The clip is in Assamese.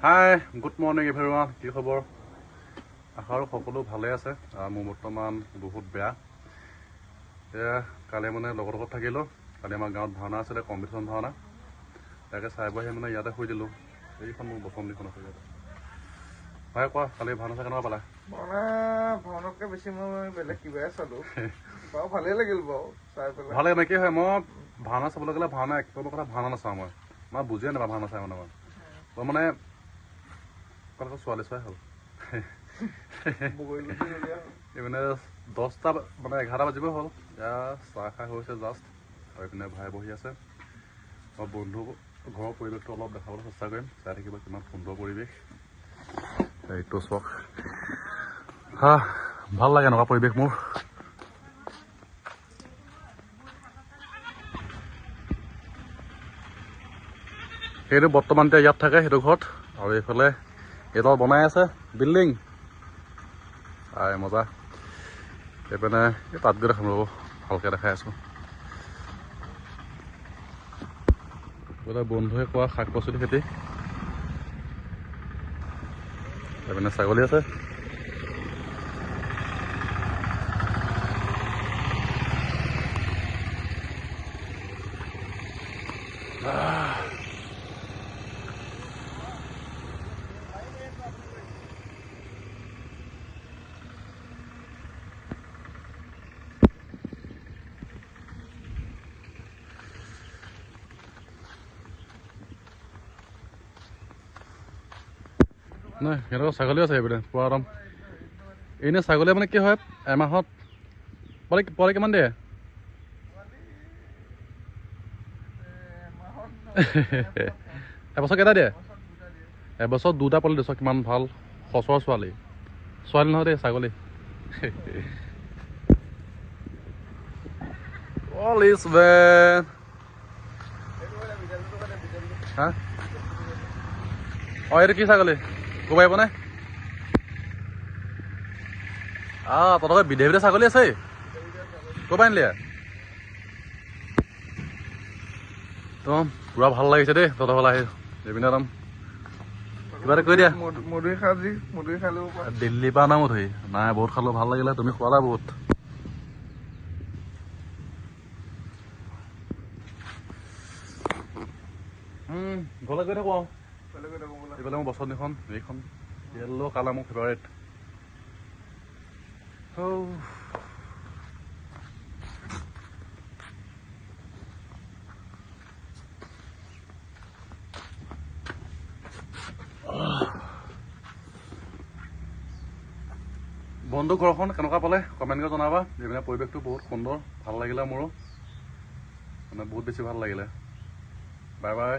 হাই গুড মৰ্ণিং এভৰিৱান কি খবৰ আশা কৰো সকলো ভালে আছে মোৰ বৰ্তমান বহুত বেয়া এয়া কালি মানে লগৰ লগত থাকিলোঁ কালি আমাৰ গাঁৱত ভাওনা আছিলে কম্পিটিশ্যন ভাওনা তাকে চাই বহি মানে ইয়াতে শুই দিলোঁ এইখন মোৰ বসন্তীখন আছে ইয়াতে ভাই কোৱা কালি ভাওনা চাই কেনেকুৱা পালা ভাওনাতকৈ বেছি মই বেলেগ কিবাই চালোঁ বাৰু ভালেই লাগিল বাৰু চাই পেলাই ভালে মানে কি হয় মই ভাওনা চাবলৈ গ'লে ভাওনা এক কথা ভাওনা নাচাওঁ মই বুজিয়ে নাপাওঁ ভাওনা চাই মানে মই মানে ছোৱালী চোৱাই হ'ল এইপিনে 10টা মানে 11টা বাজিব হ'ল এতিয়া চাহ খাই হৈছে জাষ্ট আৰু এইপিনে ভাই বহি আছে মই বন্ধু ঘৰৰ পৰিৱেশটো অলপ দেখাবলৈ চেষ্টা কৰিম চাই থাকিব কিমান সুন্দৰ পৰিৱেশ এইটো চাওক ভাল লাগে এনেকুৱা পৰিৱেশ মোৰ সেইটো বৰ্তমান এতিয়া ইয়াত থাকে সেইটো ঘৰত আৰু এইফালে এইডাল বনাই আছে বিল্ডিং মজা এইপিনে তাত গৈ দেখাম ৰ'ব ভালকৈ দেখাই আছোঁ বোলে বন্ধুৱে কোৱা শাক পাচলি খেতি এইপিনে ছাগলী আছে নাই সিহঁতৰ ছাগলীও আছে এইপিনে পুৰা একদম এনেই ছাগলীয়ে মানে কি হয় এমাহত পোৱালি কিমান দিয়ে এবছৰ কেইটা দিয়ে এবছৰ 2টা পোৱালি দিছ কিমান ভাল সচৰ ছোৱালী নহয় দেই ছাগলী হা এইটো কি ছাগলী ক'ব পাৰিব নে তহঁতৰ বিধে ছাগলী আছে ক'ৰ পৰা আনিলি একদম পুৰা ভাল লাগিছে দেই তহঁতৰ ফালে আহি এইপিনে একদম কিবা এটা কৈ দিয়া মধুৰি খালোঁ দিল্লীৰ পৰা আনা মধুৰি নাই বহুত খালোঁ ভাল লাগিলে তুমি খোৱালা বহুত ঘৰলৈ গৈ থাকোঁ এইফালে মোৰ বসন্তীখন এইখন য়েল্ল' কালাৰ মোৰ ফেভাৰেট বন্ধু ঘৰখন কেনেকুৱা পালে কমেণ্ট কৰি জনাবা এইপিনে পৰিৱেশটো বহুত সুন্দৰ ভাল লাগিলে মোৰো মানে বহুত বেছি ভাল লাগিলে বাই বাই